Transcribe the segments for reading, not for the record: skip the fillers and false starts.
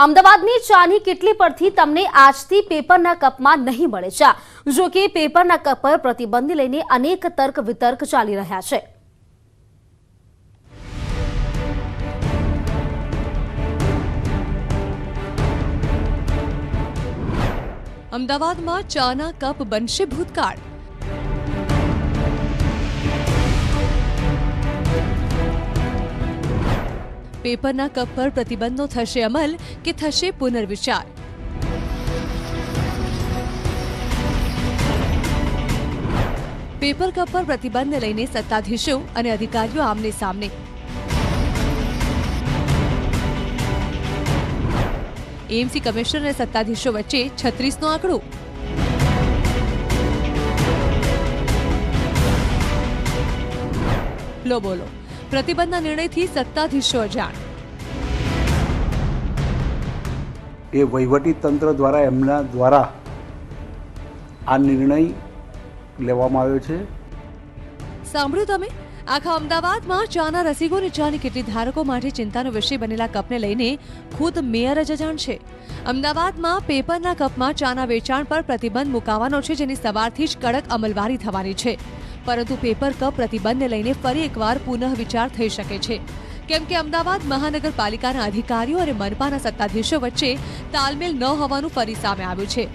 અમદાવાદની ચાની કેટલી પરથી તમને આજથી પેપરના કપમાં નહીં મળે ચા। જો કે પેપરના કપ પર પ્રતિબંધ લઈને અનેક તર્ક વિતર્ક ચાલી રહ્યા છે। અમદાવાદમાં ચાના કપ બનશે ભૂતકાળ। પેપરના કપ પર પ્રતિબંધનો થશે અમલ કે થશે પુનર્વિચાર? પેપર કપ પર પ્રતિબંધ લઈને સત્તાધીશો અને અધિકારીઓ આમને સામને। એએમસી કમિશનર અને સત્તાધીશો વચ્ચે 36નો આંકડો। લો બોલો, પ્રતિબંધના નિર્ણયથી સત્તાધીશો અજાણ। એ વહીવટી તંત્ર દ્વારા એમના દ્વારા આ નિર્ણય લેવામાં આવ્યો છે। સાંભળ્યું તમે? આખા અમદાવાદમાં ચાના રસિકો અને ચાની કેટલી ધારકો માટે ચિંતાનો વિષય બનેલા કપને લઈને ખુદ મેયર જ અજાણ છે। અમદાવાદમાં પેપરના કપમાં ચાના વેચાણ પર પ્રતિબંધ મુકાવાનો છે, જેની સવારથી જ કડક અમલવારી થવાની છે। પરંતુ પેપર કપ પ્રતિબંધને લઈને ફરી એકવાર પુનઃ વિચાર થઈ શકે છે, કેમ કે અમદાવાદ મહાનગરપાલિકાના અધિકારીઓ અને મનપાના સત્તાધીશો વચ્ચે તાલમેલ ન હોવાનું ફરી સામે આવ્યું છે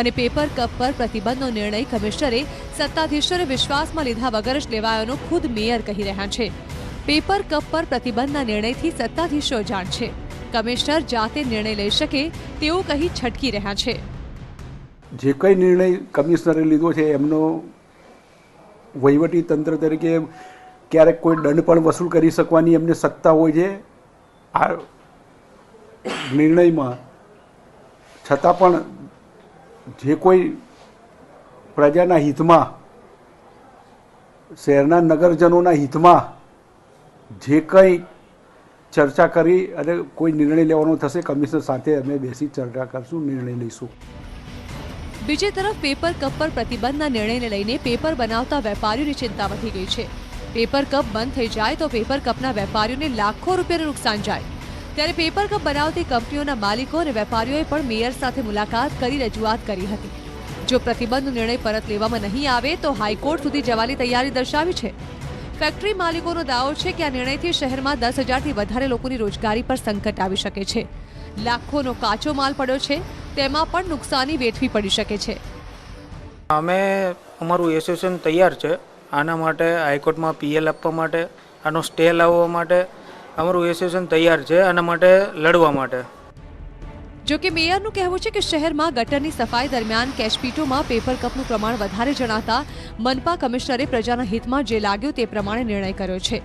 અને પેપર કપ પર પ્રતિબંધનો નિર્ણય કમિશનરે સત્તાધીશોને વિશ્વાસમાં લીધા વગર જ લેવાયોનો ખુદ મેયર કહી રહ્યા છે। પેપર કપ પર પ્રતિબંધના નિર્ણયથી સત્તાધીશો જાણ છે, કમિશનર જાતે નિર્ણય લઈ શકે તેવું કહી છટકી રહ્યા છે। જે કંઈ નિર્ણય કમિશનરે લીધો છે એમનો વહીવટી તંત્ર તરીકે ક્યારેક કોઈ દંડ પણ વસૂલ કરી શકવાની એમને સત્તા હોય છે આ નિર્ણયમાં। છતાં પણ જે કોઈ પ્રજાના હિતમાં, શહેરના નગરજનોના હિતમાં જે કંઈ ચર્ચા કરી અને કોઈ નિર્ણય લેવાનો થશે, કમિશનર સાથે અમે બેસી ચર્ચા કરશું, નિર્ણય લઈશું। બીજી તરફ પેપર કપ પર પ્રતિબંધના નિર્ણયને લઈને પેપર બનાવતા વેપારીઓની ચિંતા વધી ગઈ છે। પેપર કપ બંધ થઈ જાય તો પેપર કપના વેપારીઓને લાખો રૂપિયાનું નુકસાન જાય। ત્યારે પેપર કપ બનાવતી કંપનીઓના માલિકો અને વેપારીઓએ પણ મેયર સાથે મુલાકાત કરી રજૂઆત કરી હતી। જો પ્રતિબંધનો નિર્ણય પરત લેવામાં નહીં આવે તો હાઈકોર્ટ સુધી જવાની તૈયારી દર્શાવી છે। ફેક્ટરી માલિકોનો દાવો છે કે આ નિર્ણયથી શહેરમાં 10,000થી વધારે લોકોની રોજગારી પર સંકટ આવી શકે છે। લાખોનો કાચો માલ પડ્યો છે, તેમાં પણ નુકસાની વેઠવી પડી શકે છે। અમે અમારું એસોસિએશન તૈયાર છે આના માટે, હાઈકોર્ટમાં પીએલ આપવા માટે, આનો સ્ટે લાવવા માટે અમારું એસોસિએશન તૈયાર છે, આના માટે લડવા માટે। જો કે મેયરનું કહેવું છે કે શહેરમાં ગટરની સફાઈ દરમિયાન કેશપીટોમાં પેપર કપનું પ્રમાણ વધારે જણાતા મનપા કમિશનરે પ્રજાના હિતમાં જે લાગ્યું તે પ્રમાણે નિર્ણય કર્યો છે।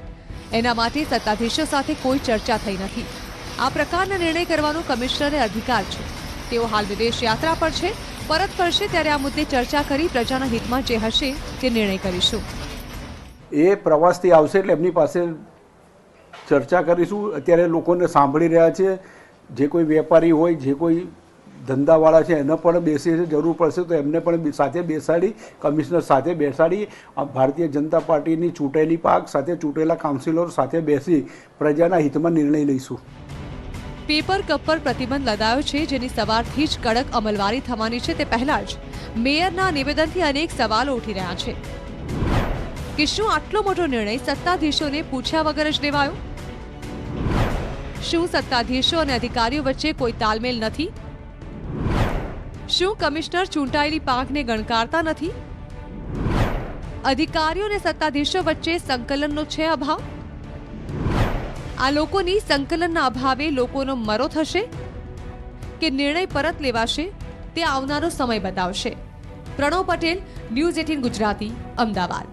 એના માટે સત્તાધીશો સાથે કોઈ ચર્ચા થઈ નથી। આ પ્રકારના નિર્ણય કરવાનો કમિશનરને અધિકાર છે। તેઓ હાલ વિદેશ યાત્રા પર છે, પરત ફરશે ત્યારે આ મુદ્દે ચર્ચા કરી પ્રજાના હિતમાં જે હશે તે નિર્ણય કરીશું। એ પ્રવાસથી આવશે એટલે એમની પાસે ચર્ચા કરીશું। અત્યારે લોકોને સાંભળી રહ્યા છે, જે કોઈ વેપારી હોય, જે કોઈ ધંધાવાળા છે, એને પણ બેસી જરૂર પડશે તો એમને પણ સાથે બેસાડી, કમિશનર સાથે બેસાડી, ભારતીય જનતા પાર્ટીની ચૂંટેલી પાક સાથે ચૂંટેલા કાઉન્સિલરો સાથે બેસી પ્રજાના હિતમાં નિર્ણય લઈશું। પેપર કપ પર પ્રતિબંધ લદાયો છે, જેની સવારથી જ કડક અમલવારી થવાની છે। તે પહેલા જ મેયરના નિવેદનથી અનેક સવાલો ઉઠી રહ્યા છે કે શું આટલો મોટો નિર્ણય સત્તાધીશોને પૂછ્યા વગર જ લેવાયો? શું સત્તાધીશો અને અધિકારીઓ વચ્ચે કોઈ તાલમેલ નથી? શું કમિશનર ચૂંટાયેલી પાંખને ગણકારતા નથી? અધિકારીઓ અને સત્તાધીશો વચ્ચે સંકલનનો છે અભાવ? આ લોકોની સંકલનના અભાવે લોકોનો મરો થશે કે નિર્ણય પરત લેવાશે તે આવનારો સમય બતાવશે। પ્રણવ પટેલ, ન્યૂઝ 18 ગુજરાતી, અમદાવાદ।